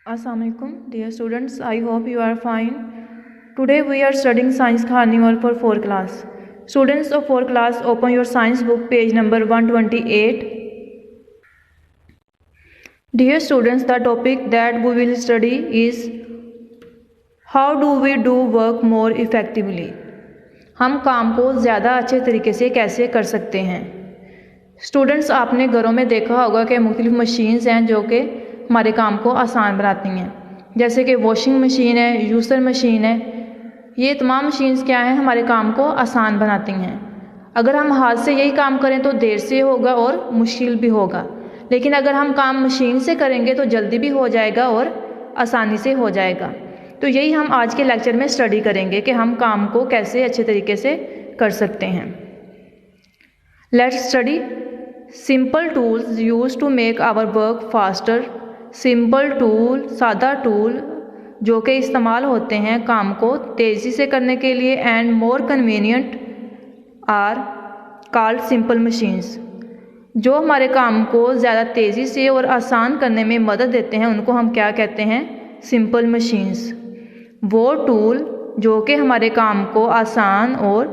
Assalamualaikum dear students, I hope you are fine. Today we are studying Science Carnival for 4th class. Students of 4th class, open your science book page number 128. Dear students, the topic that we will study is how do we do work more effectively. हम काम को ज़्यादा अच्छे तरीके से कैसे कर सकते हैं। स्टूडेंट्स, आपने घरों में देखा होगा कि मुख्तलिफ मशीन्स हैं जो कि हमारे काम को आसान बनाती हैं, जैसे कि वॉशिंग मशीन है, जूसर मशीन है। ये तमाम मशीन्स क्या हैं, हमारे काम को आसान बनाती हैं। अगर हम हाथ से यही काम करें तो देर से होगा और मुश्किल भी होगा, लेकिन अगर हम काम मशीन से करेंगे तो जल्दी भी हो जाएगा और आसानी से हो जाएगा। तो यही हम आज के लेक्चर में स्टडी करेंगे कि हम काम को कैसे अच्छे तरीके से कर सकते हैं। Let's study simple tools use to make our work faster. Simple tool, सादा टूल जो कि इस्तेमाल होते हैं काम को तेज़ी से करने के लिए, and more convenient are called simple machines. जो हमारे काम को ज़्यादा तेज़ी से और आसान करने में मदद देते हैं उनको हम क्या कहते हैं, सिंपल मशीन्स। वो टूल जो कि हमारे काम को आसान और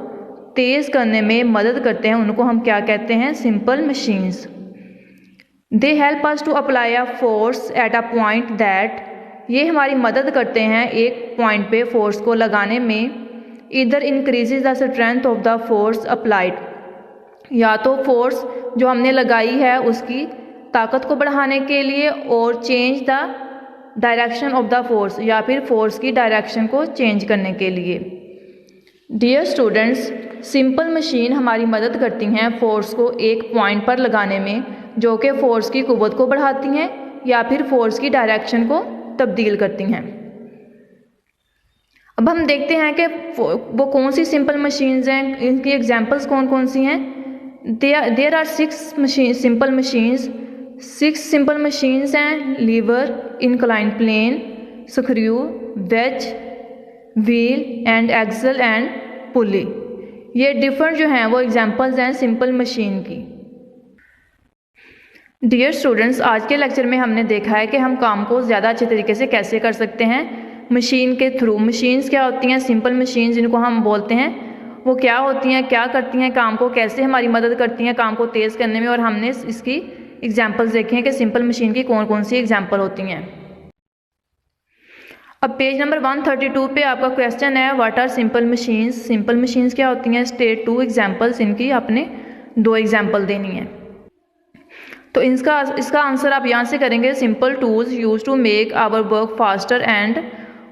तेज़ करने में मदद करते हैं उनको हम क्या कहते हैं, simple machines. They help us to apply a force at a point that, ये हमारी मदद करते हैं एक पॉइंट पे फोर्स को लगाने में। इधर increases the strength of the force applied, या तो फोर्स जो हमने लगाई है उसकी ताकत को बढ़ाने के लिए, और change the direction of the force, या फिर फोर्स की डायरेक्शन को चेंज करने के लिए। डियर स्टूडेंट्स, सिंपल मशीन हमारी मदद करती हैं फोर्स को एक पॉइंट पर लगाने में, जो कि फोर्स की कुव्वत को बढ़ाती हैं या फिर फोर्स की डायरेक्शन को तब्दील करती हैं। अब हम देखते हैं कि वो कौन सी सिंपल मशीन्स हैं, इनकी एग्जांपल्स कौन कौन सी हैं। There are 6 simple machines. 6 simple machines हैं, lever, incline plane, screw, wedge, wheel and axle and pulley. ये डिफरेंट जो हैं वो एग्जांपल्स हैं सिंपल मशीन की। डियर स्टूडेंट्स, आज के लेक्चर में हमने देखा है कि हम काम को ज़्यादा अच्छे तरीके से कैसे कर सकते हैं मशीन के थ्रू। मशीन्स क्या होती हैं, सिंपल मशीन्स जिनको हम बोलते हैं, वो क्या होती हैं, क्या करती हैं, काम को कैसे हमारी मदद करती हैं काम को तेज़ करने में, और हमने इसकी एग्जांपल्स देखे हैं कि सिंपल मशीन की कौन कौन सी एग्जांपल होती हैं। अब पेज नंबर 132 पे आपका क्वेश्चन है, what are simple machines. Simple machines क्या होती हैं, स्टेट 2 एग्जांपल्स। इनकी आपने 2 एग्जांपल देनी है। तो इसका आंसर आप यहाँ से करेंगे, simple tools use to make our work faster and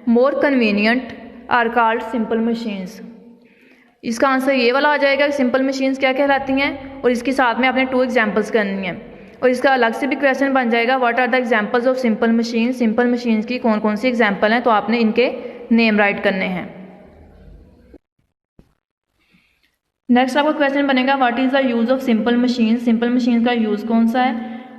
more convenient are called simple machines. इसका आंसर ये वाला आ जाएगा कि सिंपल मशीन्स क्या कहलाती हैं, और इसके साथ में आपने 2 एग्जांपल्स करनी है। और इसका अलग से भी क्वेश्चन बन जाएगा, what are the examples of simple machine. Simple machines की कौन कौन सी एग्जांपल हैं, तो आपने इनके नेम राइट करने हैं। नेक्स्ट आपका क्वेश्चन बनेगा, what is the use of simple machine. Simple machine का यूज़ कौन सा है,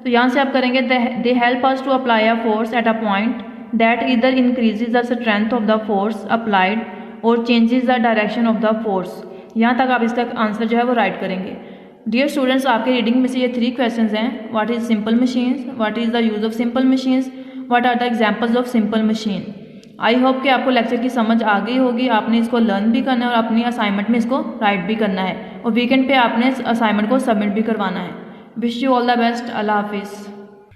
तो यहाँ से आप करेंगे, they help us to apply a force at a point that either increases the strength of the force applied और changes the direction of the force. यहाँ तक आप इसका आंसर जो है वो राइट करेंगे। डियर स्टूडेंट्स, आपके रीडिंग में से ये 3 क्वेश्चंस हैं, what is simple machines, what is the use of simple machines, what are the examples of simple machine. I hope कि आपको लेक्चर की समझ आ गई होगी। आपने इसको लर्न भी करना है और अपनी असाइनमेंट में इसको राइट भी करना है, और वीकेंड पे आपने असाइनमेंट को सबमिट भी करवाना है। Wish you all the best. Allah हाफिज़।